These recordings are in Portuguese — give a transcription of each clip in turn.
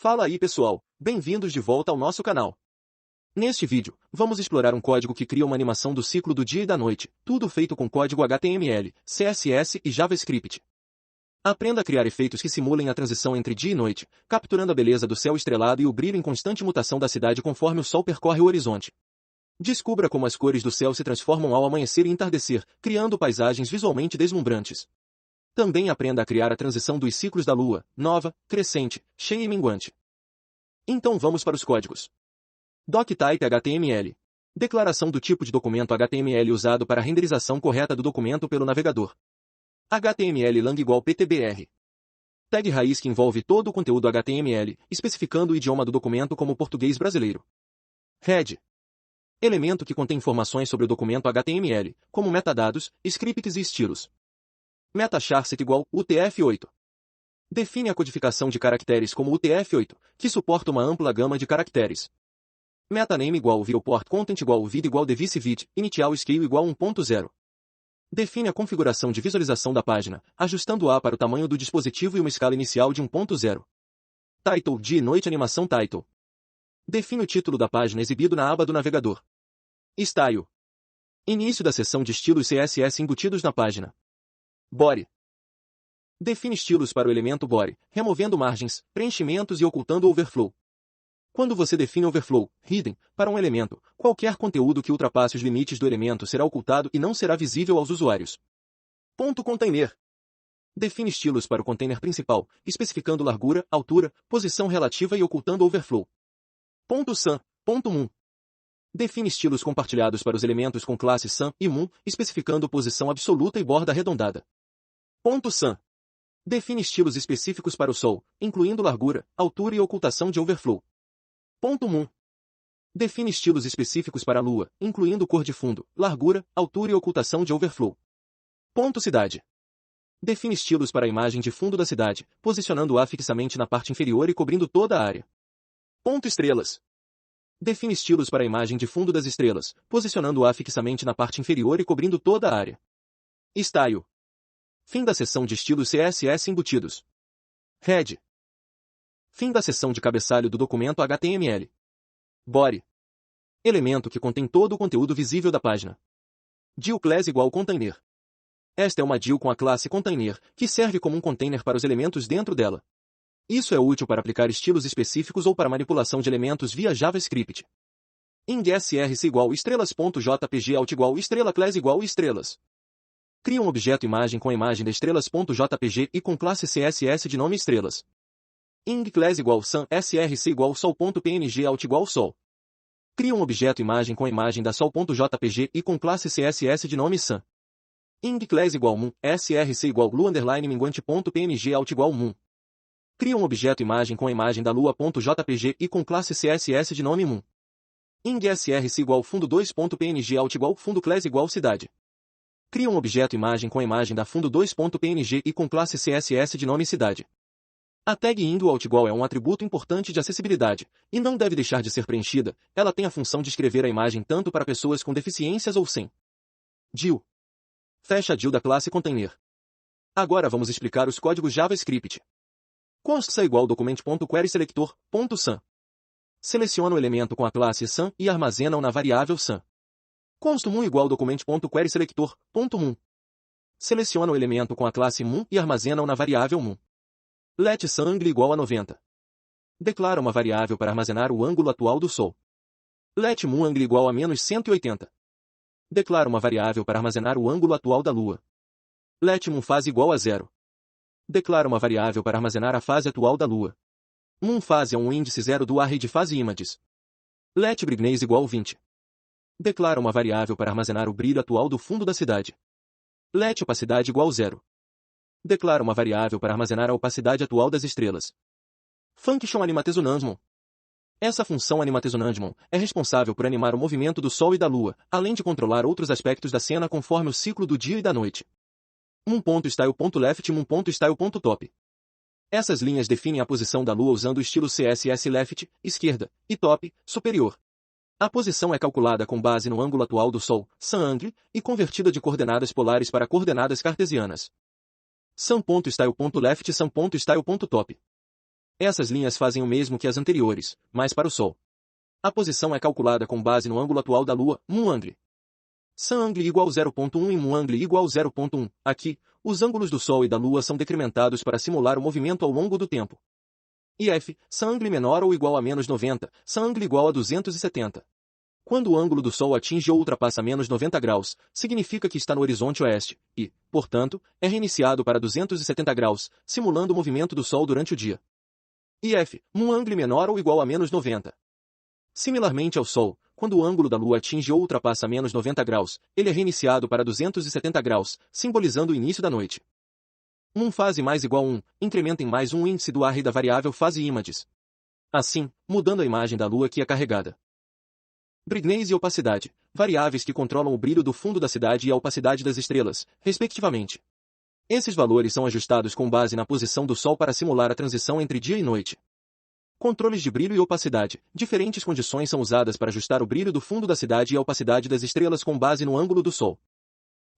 Fala aí pessoal, bem-vindos de volta ao nosso canal. Neste vídeo, vamos explorar um código que cria uma animação do ciclo do dia e da noite, tudo feito com código HTML, CSS e JavaScript. Aprenda a criar efeitos que simulem a transição entre dia e noite, capturando a beleza do céu estrelado e o brilho em constante mutação da cidade conforme o sol percorre o horizonte. Descubra como as cores do céu se transformam ao amanhecer e entardecer, criando paisagens visualmente deslumbrantes. Também aprenda a criar a transição dos ciclos da lua, nova, crescente, cheia e minguante. Então vamos para os códigos. Doctype HTML. Declaração do tipo de documento HTML usado para a renderização correta do documento pelo navegador. HTML lang igual PTBR. Tag raiz que envolve todo o conteúdo HTML, especificando o idioma do documento como português brasileiro. Head. Elemento que contém informações sobre o documento HTML, como metadados, scripts e estilos. Metacharset igual UTF-8. Define a codificação de caracteres como UTF-8, que suporta uma ampla gama de caracteres. Metaname igual viewport content igual vid igual device vid, initial scale igual 1.0. Define a configuração de visualização da página, ajustando-a para o tamanho do dispositivo e uma escala inicial de 1.0. Title dia e noite animação title. Define o título da página exibido na aba do navegador. Style. Início da seção de estilos CSS embutidos na página. Body. Define estilos para o elemento body, removendo margens, preenchimentos e ocultando overflow. Quando você define overflow, hidden, para um elemento, qualquer conteúdo que ultrapasse os limites do elemento será ocultado e não será visível aos usuários. Ponto container. Define estilos para o container principal, especificando largura, altura, posição relativa e ocultando overflow. Ponto sun, ponto moon. Define estilos compartilhados para os elementos com classe sun e moon, especificando posição absoluta e borda arredondada. Ponto sun. Define estilos específicos para o sol, incluindo largura, altura e ocultação de overflow. Ponto moon. Define estilos específicos para a lua, incluindo cor de fundo, largura, altura e ocultação de overflow. Ponto cidade. Define estilos para a imagem de fundo da cidade, posicionando-a fixamente na parte inferior e cobrindo toda a área. Ponto estrelas. Define estilos para a imagem de fundo das estrelas, posicionando-a fixamente na parte inferior e cobrindo toda a área. Style. Fim da seção de estilos CSS embutidos. Head. Fim da seção de cabeçalho do documento HTML. Body. Elemento que contém todo o conteúdo visível da página. Div class igual container. Esta é uma div com a classe container, que serve como um container para os elementos dentro dela. Isso é útil para aplicar estilos específicos ou para manipulação de elementos via JavaScript. Ing.src igual estrelas.jpg alt igual estrela class igual estrelas. Cria um objeto imagem com a imagem da estrelas.jpg e com classe CSS de nome estrelas. Ing class igual sun src igual sol.png alt igual sol. Cria um objeto imagem com a imagem da sol.jpg e com classe CSS de nome sun. Ing class igual moon src igual lu underline minguante.png alt igual moon. Cria um objeto imagem com a imagem da lua.jpg e com classe CSS de nome moon. Ing src igual fundo 2.png alt igual fundo class igual cidade. Cria um objeto imagem com a imagem da fundo 2.png e com classe CSS de nome cidade. A tag IndoAlt igual é um atributo importante de acessibilidade, e não deve deixar de ser preenchida, ela tem a função de escrever a imagem tanto para pessoas com deficiências ou sem. Div. Fecha a div da classe container. Agora vamos explicar os códigos JavaScript. Const igual document.querySelector.sun. Seleciona o elemento com a classe sun e armazena-o na variável sun. Const moon igual document.querySelector.moon. Seleciona o elemento com a classe moon e armazena-o na variável moon. Let sun angle igual a 90. Declara uma variável para armazenar o ângulo atual do sol. Let moon angle igual a menos 180. Declara uma variável para armazenar o ângulo atual da lua. Let moon phase igual a 0. Declara uma variável para armazenar a fase atual da lua. Moon phase é um índice 0 do array de phase images. Let brightness igual a 20. Declara uma variável para armazenar o brilho atual do fundo da cidade. Let opacidade igual a 0. Declara uma variável para armazenar a opacidade atual das estrelas. Function animatesonandmon. Essa função animatesonandmon é responsável por animar o movimento do sol e da lua, além de controlar outros aspectos da cena conforme o ciclo do dia e da noite. Moon.style.left e moon.style.top. Essas linhas definem a posição da lua usando o estilo CSS left, esquerda, e top, superior. A posição é calculada com base no ângulo atual do Sol, sun angle, e convertida de coordenadas polares para coordenadas cartesianas. Sun.style.left e sun.style.top. Essas linhas fazem o mesmo que as anteriores, mas para o Sol. A posição é calculada com base no ângulo atual da Lua, moon angle. Sun angle igual 0.1 e moon angle igual 0.1. Aqui, os ângulos do Sol e da Lua são decrementados para simular o movimento ao longo do tempo. IF, Sun angle menor ou igual a menos 90, Sun angle igual a 270. Quando o ângulo do Sol atinge ou ultrapassa menos 90 graus, significa que está no horizonte oeste, e, portanto, é reiniciado para 270 graus, simulando o movimento do Sol durante o dia. IF, moon angle menor ou igual a menos 90. Similarmente ao Sol, quando o ângulo da Lua atinge ou ultrapassa menos 90 graus, ele é reiniciado para 270 graus, simbolizando o início da noite. Moon fase mais igual a 1, incrementa em mais um índice do array da variável phase images. Assim, mudando a imagem da Lua que é carregada. Brightness e opacidade, variáveis que controlam o brilho do fundo da cidade e a opacidade das estrelas, respectivamente. Esses valores são ajustados com base na posição do Sol para simular a transição entre dia e noite. Controles de brilho e opacidade. Diferentes condições são usadas para ajustar o brilho do fundo da cidade e a opacidade das estrelas com base no ângulo do Sol.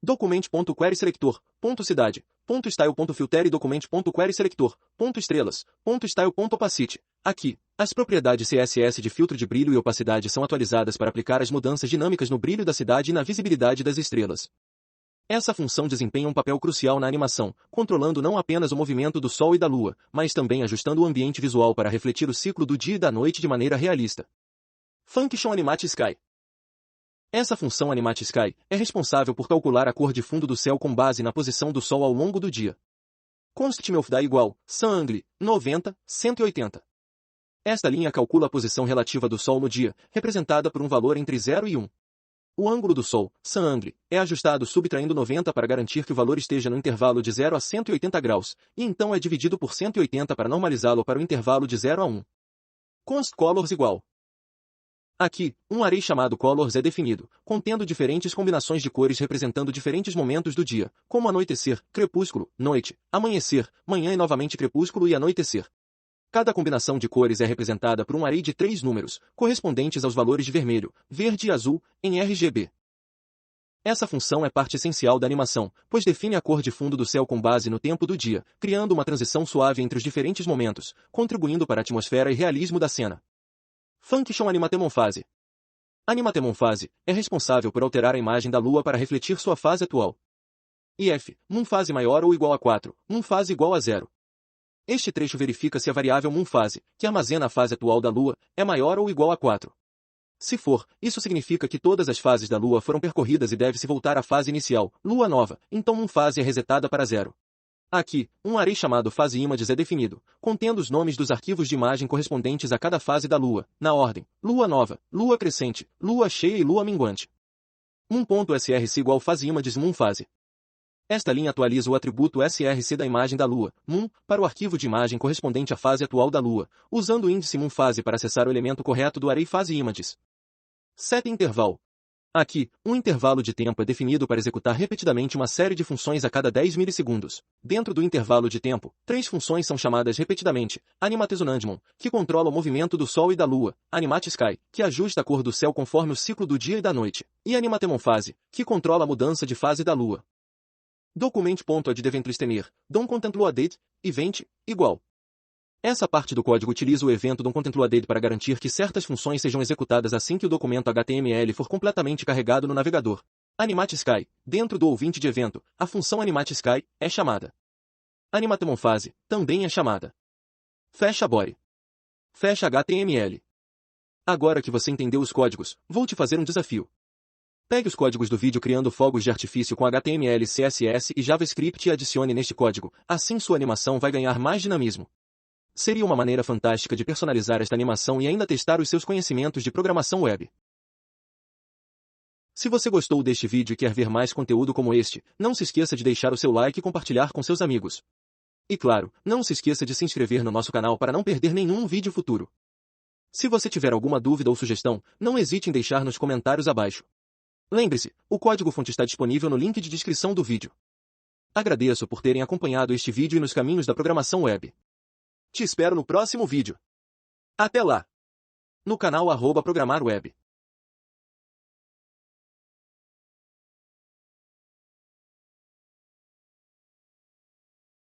Document.querySelector, .cidade, .style.filter e Document.querySelector, .estrelas, .style.opacity. Aqui, as propriedades CSS de filtro de brilho e opacidade são atualizadas para aplicar as mudanças dinâmicas no brilho da cidade e na visibilidade das estrelas. Essa função desempenha um papel crucial na animação, controlando não apenas o movimento do Sol e da Lua, mas também ajustando o ambiente visual para refletir o ciclo do dia e da noite de maneira realista. Function Animate Sky. Essa função Animate Sky é responsável por calcular a cor de fundo do céu com base na posição do Sol ao longo do dia. Const dá igual, Sun angle, 90, 180. Esta linha calcula a posição relativa do Sol no dia, representada por um valor entre 0 e 1. O ângulo do Sol, Sun angle, é ajustado subtraindo 90 para garantir que o valor esteja no intervalo de 0 a 180 graus, e então é dividido por 180 para normalizá-lo para o intervalo de 0 a 1. Const colors igual. Aqui, um array chamado colors é definido, contendo diferentes combinações de cores representando diferentes momentos do dia, como anoitecer, crepúsculo, noite, amanhecer, manhã e novamente crepúsculo e anoitecer. Cada combinação de cores é representada por um array de 3 números, correspondentes aos valores de vermelho, verde e azul, em RGB. Essa função é parte essencial da animação, pois define a cor de fundo do céu com base no tempo do dia, criando uma transição suave entre os diferentes momentos, contribuindo para a atmosfera e realismo da cena. Function Animatemon Phase. Animatemon Phase é responsável por alterar a imagem da Lua para refletir sua fase atual. IF, moon fase maior ou igual a 4, moon fase igual a 0. Este trecho verifica se a variável moon fase, que armazena a fase atual da Lua, é maior ou igual a 4. Se for, isso significa que todas as fases da Lua foram percorridas e deve-se voltar à fase inicial, Lua nova, então moon fase é resetada para 0. Aqui, um array chamado phaseImages é definido, contendo os nomes dos arquivos de imagem correspondentes a cada fase da Lua, na ordem, Lua nova, Lua crescente, Lua cheia e Lua minguante. Moon.src igual phaseImages moon fase. Esta linha atualiza o atributo src da imagem da Lua, moon, para o arquivo de imagem correspondente à fase atual da Lua, usando o índice moon fase para acessar o elemento correto do array phaseImages. Set interval. Aqui, um intervalo de tempo é definido para executar repetidamente uma série de funções a cada 10 milissegundos. Dentro do intervalo de tempo, 3 funções são chamadas repetidamente: AnimateZonandmon, que controla o movimento do Sol e da Lua, AnimateSky, que ajusta a cor do céu conforme o ciclo do dia e da noite, e AnimatemonPhase, que controla a mudança de fase da Lua. Document.addEventListener, DonContentLoadDate, event, igual. Essa parte do código utiliza o evento DonContentLoadDate para garantir que certas funções sejam executadas assim que o documento HTML for completamente carregado no navegador. AnimateSky, dentro do ouvinte de evento, a função AnimateSky é chamada. AnimatemonPhase, também é chamada. Fecha body. Fecha HTML. Agora que você entendeu os códigos, vou te fazer um desafio. Pegue os códigos do vídeo criando fogos de artifício com HTML, CSS e JavaScript e adicione neste código, assim sua animação vai ganhar mais dinamismo. Seria uma maneira fantástica de personalizar esta animação e ainda testar os seus conhecimentos de programação web. Se você gostou deste vídeo e quer ver mais conteúdo como este, não se esqueça de deixar o seu like e compartilhar com seus amigos. E claro, não se esqueça de se inscrever no nosso canal para não perder nenhum vídeo futuro. Se você tiver alguma dúvida ou sugestão, não hesite em deixar nos comentários abaixo. Lembre-se, o código-fonte está disponível no link de descrição do vídeo. Agradeço por terem acompanhado este vídeo e nos caminhos da programação web. Te espero no próximo vídeo. Até lá! No canal @programarweb.